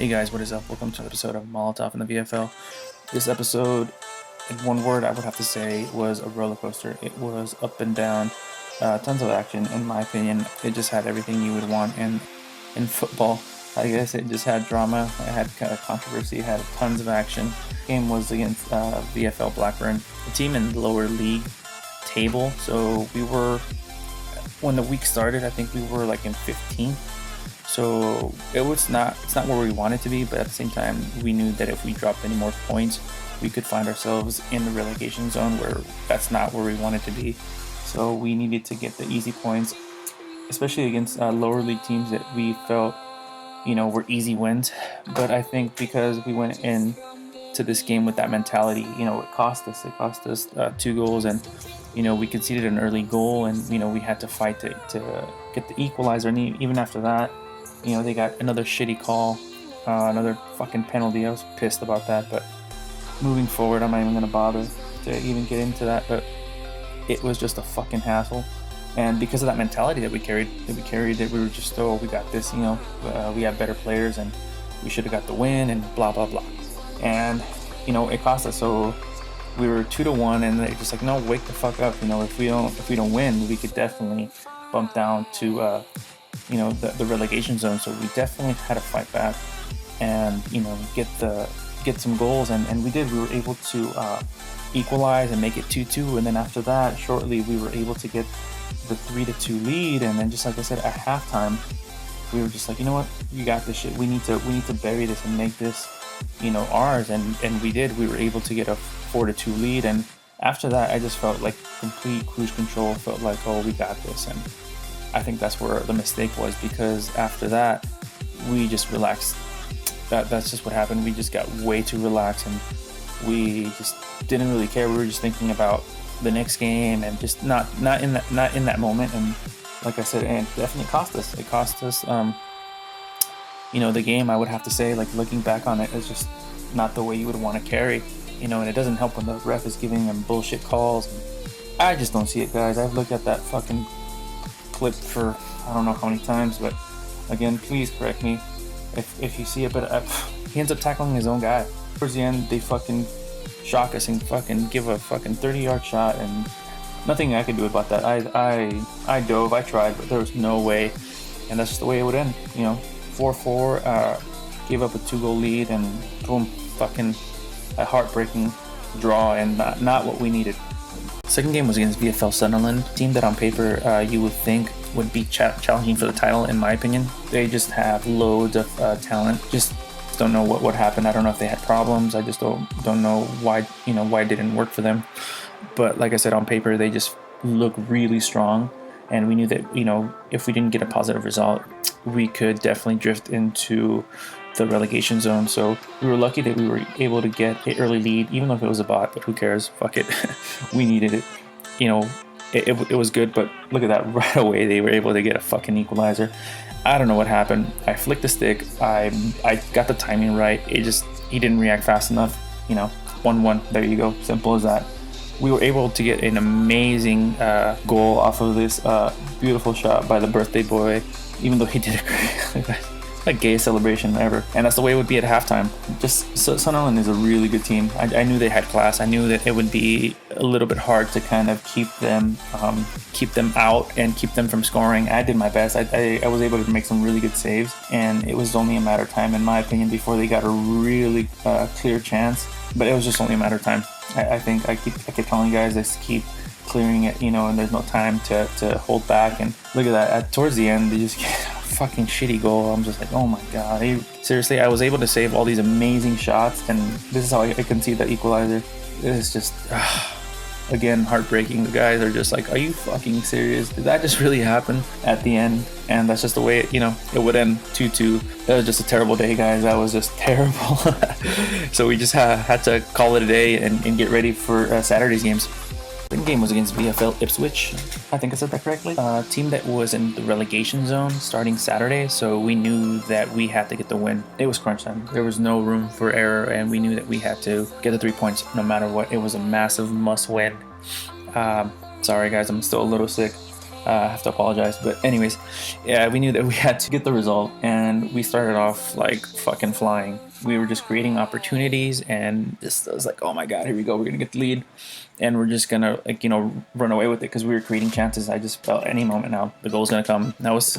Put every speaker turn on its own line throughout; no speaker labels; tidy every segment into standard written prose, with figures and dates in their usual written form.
Hey guys, what is up? Welcome to an episode of Molotov in the VFL. This episode, in one word, I would have to say was a roller coaster. It was up and down, tons of action. In my opinion, it just had everything you would want in football. I guess it just had drama. It had kind of controversy. It had tons of action. The game was against VFL Blackburn, a team in the lower league table. So we were, when the week started, I think we were like in 15th. So it's not where we wanted to be, but at the same time, we knew that if we dropped any more points, we could find ourselves in the relegation zone where that's not where we wanted to be. So we needed to get the easy points, especially against lower league teams that we felt, were easy wins. But I think because we went in to this game with that mentality, it cost us. It cost us 2 goals, and we conceded an early goal, and we had to fight to get the equalizer. And even after that, they got another shitty call, another fucking penalty. I was pissed about that, but moving forward, I'm not even going to bother to even get into that, but it was just a fucking hassle. And because of that mentality that we carried, that we were just, we got this, we have better players, and we should have got the win, and blah, blah, blah. And, it cost us. So we were 2-1, and they're just like, no, wake the fuck up. If we don't win, we could definitely bump down to, the relegation zone. So we definitely had to fight back and get some goals, and we did. We were able to equalize and make it 2-2, and then after that, shortly, we were able to get the 3-2 lead. And then, just like I said, at halftime, we were just like, you know what, you got this shit. We need to bury this and make this ours, and we did. We were able to get a 4-2 lead, and after that, I just felt like complete cruise control. Felt like, oh, we got this. And I think that's where the mistake was, because after that, we just relaxed. That's just what happened. We just got way too relaxed, and we just didn't really care. We were just thinking about the next game, and just not in that moment. And like I said, it definitely cost us. It cost us. The game. I would have to say, like, looking back on it, it's just not the way you would want to carry. And it doesn't help when the ref is giving them bullshit calls. I just don't see it, guys. I've looked at that fucking clip for I don't know how many times, but again, please correct me if you see it. But he ends up tackling his own guy. Towards the end, they fucking shock us and fucking give a fucking 30-yard shot, and nothing I could do about that. I dove, I tried, but there was no way, and that's just the way it would end. 4-4, gave up a 2-goal lead, and boom, fucking a heartbreaking draw, and not what we needed. Second game was against VFL Sunderland, a team that on paper you would think would be challenging for the title, in my opinion. They just have loads of talent. Just don't know what happened. I don't know if they had problems. I just don't know why it didn't work for them. But like I said, on paper they just look really strong, and we knew that if we didn't get a positive result, we could definitely drift into the relegation zone. So we were lucky that we were able to get an early lead, even though if it was a bot, but who cares? Fuck it. We needed it. It was good, but look at that. Right away, they were able to get a fucking equalizer. I don't know what happened. I flicked the stick. I got the timing right. He didn't react fast enough. 1-1. There you go. Simple as that. We were able to get an amazing goal off of this beautiful shot by the birthday boy, even though he did a gayest celebration ever. And that's the way it would be at halftime. Sunderland is a really good team. I knew they had class. I knew that it would be a little bit hard to kind of keep them out and keep them from scoring. I did my best. I was able to make some really good saves, and it was only a matter of time, in my opinion, before they got a really clear chance. But it was just only a matter of time. I think I kept telling you guys, just keep clearing it, and there's no time to hold back. And look at that. Towards the end, they just get a fucking shitty goal. I'm just like, oh my god. Seriously, I was able to save all these amazing shots, and this is how I concede that equalizer. It is just, again, heartbreaking. The guys are just like, are you fucking serious? Did that just really happen at the end? And that's just the way it would end 2-2. That was just a terrible day, guys. That was just terrible. So we just had to call it a day and get ready for Saturday's games. The game was against VFL Ipswich. I think I said that correctly. A team that was in the relegation zone starting Saturday, so we knew that we had to get the win. It was crunch time. There was no room for error, and we knew that we had to get the 3 points no matter what. It was a massive must win. Sorry guys, I'm still a little sick. I have to apologize. But anyways, yeah, we knew that we had to get the result, and we started off like fucking flying. We were just creating opportunities, and just I was like, oh my god, here we go, we're gonna get the lead, and we're just gonna run away with it because we were creating chances. I just felt any moment now the goal's gonna come. And I was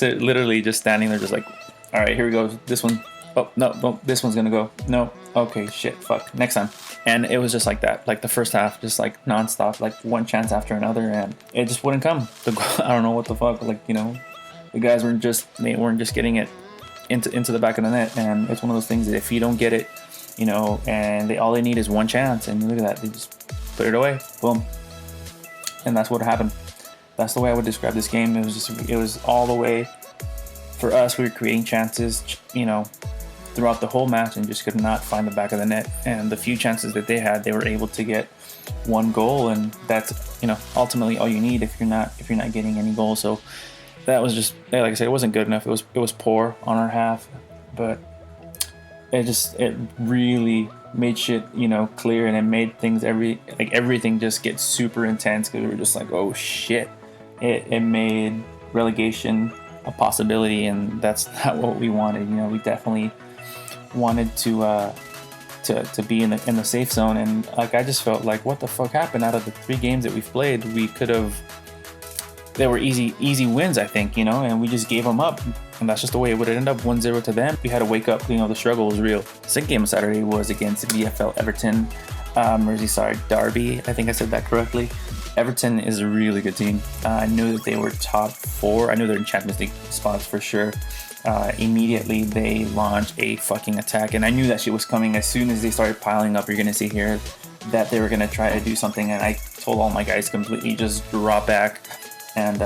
literally just standing there, just like, all right, here we go. This one. Oh, no, this one's gonna go. No, okay, shit, fuck, next time. And it was just like that, like the first half, just like nonstop, like one chance after another, and it just wouldn't come. I don't know what the fuck, like, the guys weren't just getting it into the back of the net, and it's one of those things that if you don't get it, and all they need is one chance, and look at that, they just put it away, boom, and that's what happened. That's the way I would describe this game. It was all the way for us. We were creating chances, throughout the whole match, and just could not find the back of the net. And the few chances that they had, they were able to get one goal, and that's ultimately all you need if you're not getting any goals. So that was just, like I said, it wasn't good enough. It was poor on our half, but it really made shit clear, and it made things everything just get super intense, because we were just like, oh shit, it made relegation a possibility, and that's not what we wanted. We definitely wanted to be in the safe zone, and like I just felt like, what the fuck happened? Out of the 3 games that we've played, we could have, they were easy wins, I think, and we just gave them up, and that's just the way it would end up, 1-0 to them. We had to wake up, the struggle was real. The second game on Saturday was against VFL Everton, Merseyside derby. I think I said that correctly. Everton is a really good team. I knew that they were top 4. I knew they're in Champions League spots for sure. Immediately they launched a fucking attack, and I knew that shit was coming. As soon as they started piling up, you're gonna see here that they were gonna try to do something, and I told all my guys completely just drop back and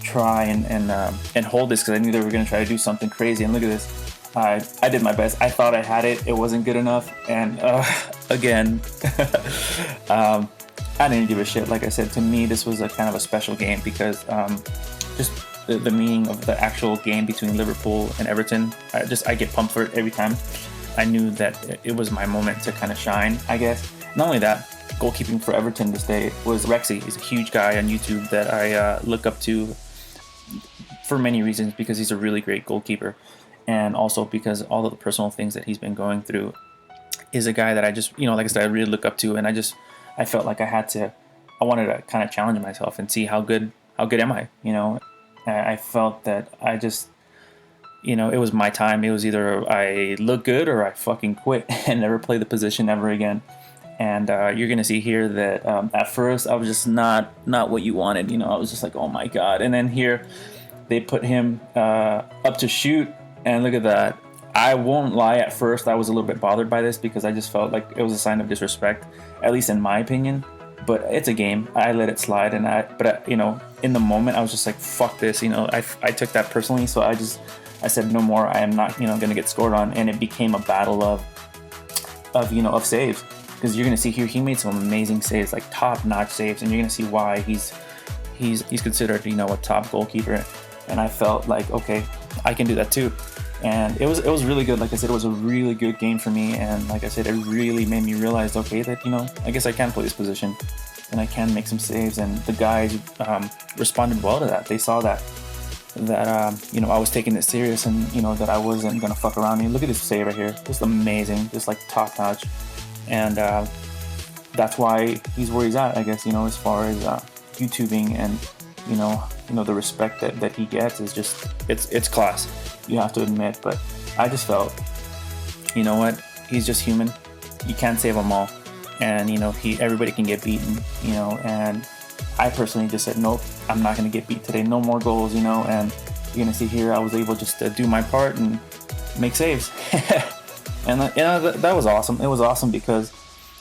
try and hold this, because I knew they were gonna try to do something crazy. And look at this, I did my best. I thought I had it. It wasn't good enough, and again, I didn't give a shit. Like I said, to me, this was a kind of a special game, because just the meaning of the actual game between Liverpool and Everton, I get pumped for it every time. I knew that it was my moment to kind of shine, I guess. Not only that, goalkeeping for Everton this day was Rexy. He's a huge guy on YouTube that I look up to for many reasons, because he's a really great goalkeeper, and also because all of the personal things that he's been going through. Is a guy that I just, like I said, I really look up to, and I felt like I wanted to kind of challenge myself and see how good am I, I felt that I just, it was my time. It was either I look good or I fucking quit and never play the position ever again. And you're going to see here that at first I was just not what you wanted. I was just like, oh my God. And then here they put him up to shoot, and look at that. I won't lie, at first I was a little bit bothered by this, because I just felt like it was a sign of disrespect, at least in my opinion. But it's a game. I let it slide, and in the moment I was just like, fuck this. I took that personally, so I said no more. I am not going to get scored on, and it became a battle of saves, because you're going to see here he made some amazing saves, like top-notch saves, and you're going to see why he's considered a top goalkeeper. And I felt like, okay, I can do that too. And it was really good. Like I said, it was a really good game for me, and like I said, it really made me realize, okay, that I guess I can play this position, and I can make some saves. And the guys responded well to that. They saw that I was taking it serious, and that I wasn't gonna fuck around. I mean, look at this save right here, just amazing, just like top notch. And that's why he's where he's at, I guess. As far as YouTubing, and the respect that he gets is just it's class. You have to admit. But I just felt, what, he's just human. You can't save them all, and everybody can get beaten, and I personally just said, nope, I'm not going to get beat today, no more goals, and you're going to see here I was able just to do my part and make saves. And that was awesome. It was awesome because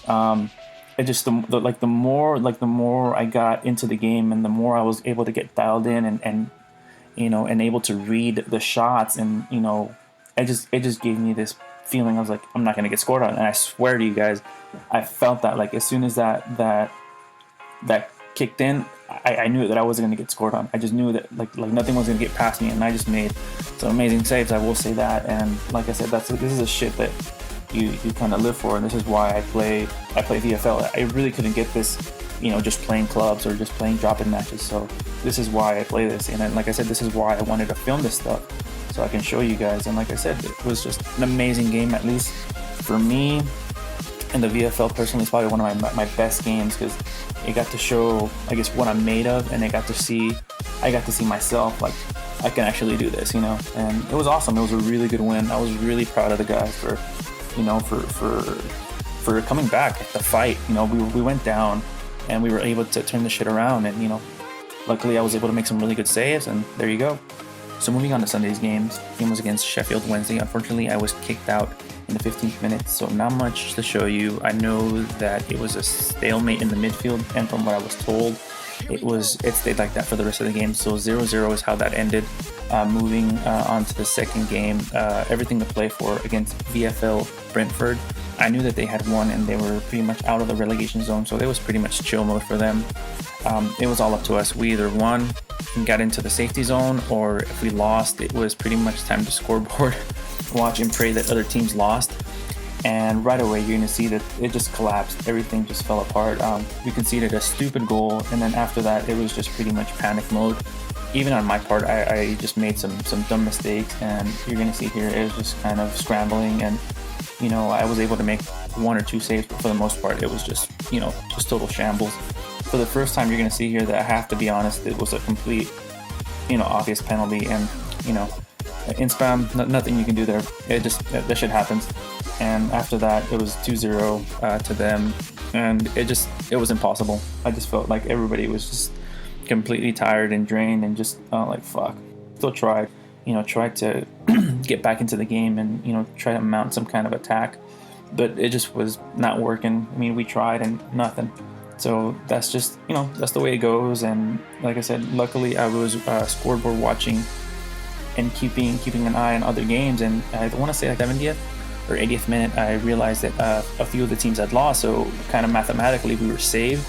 it just the more I got into the game, and the more I was able to get dialed in, and able to read the shots, and it just gave me this feeling. I was like, I'm not gonna get scored on, and I swear to you guys, I felt that, like, as soon as that kicked in, I knew that I wasn't gonna get scored on. I just knew that like nothing was gonna get past me, and I just made some amazing saves. I will say that, and like I said, this is a shit that you kind of live for, and this is why I play VFL. I really couldn't get this just playing clubs or just playing drop-in matches. So this is why I play this, and then, like I said, this is why I wanted to film this stuff so I can show you guys. And like I said, it was just an amazing game, at least for me. And the VFL personally is probably one of my best games, because it got to show, I guess, what I'm made of, and I got to see myself, like, I can actually do this, and it was awesome. It was a really good win. I was really proud of the guys for coming back at the fight. We went down and we were able to turn the shit around, and luckily I was able to make some really good saves, and there you go. So moving on to Sunday's games. Game was against Sheffield Wednesday. Unfortunately, I was kicked out in the 15th minute, so not much to show you. I know that it was a stalemate in the midfield, and from what I was told, it stayed like that for the rest of the game. So 0-0 is how that ended. Moving on to the second game, everything to play for against VFL Brentford. I knew that they had won and they were pretty much out of the relegation zone, so it was pretty much chill mode for them. It was all up to us. We either won and got into the safety zone, or if we lost, it was pretty much time to scoreboard, watch and pray that other teams lost. And right away, you're going to see that it just collapsed. Everything just fell apart. We conceded a stupid goal, and then after that, it was just pretty much panic mode. Even on my part, I just made some dumb mistakes, and you're going to see here, it was just kind of scrambling, and I was able to make 1 or 2 saves, but for the most part, it was just total shambles. For the first time, you're going to see here that I have to be honest, it was a complete, obvious penalty, and, in spam, nothing you can do there. That shit happens. And after that, it was 2-0 to them, and it was impossible. I just felt like everybody was just completely tired and drained, and just like, fuck. Still tried to get back into the game and try to mount some kind of attack, but it just was not working. I mean, we tried and nothing. So that's just that's the way it goes. And like I said, luckily I was scoreboard watching and keeping an eye on other games, and I want to say like 70th or 80th minute, I realized that a few of the teams had lost, so kind of mathematically we were saved.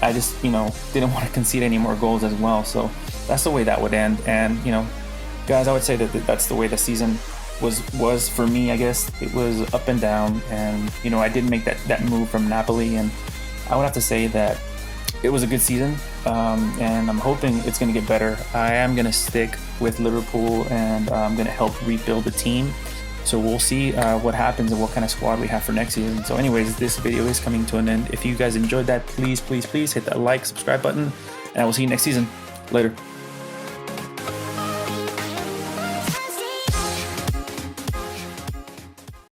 I just didn't want to concede any more goals as well, so that's the way that would end. And guys, I would say that that's the way the season was for me. I guess it was up and down, and I did make that move from Napoli, and I would have to say that it was a good season, and I'm hoping it's going to get better. I am going to stick with Liverpool, and I'm going to help rebuild the team. So we'll see what happens and what kind of squad we have for next season. So anyways, this video is coming to an end. If you guys enjoyed that, please hit that like, subscribe button, and I will see you next season. Later.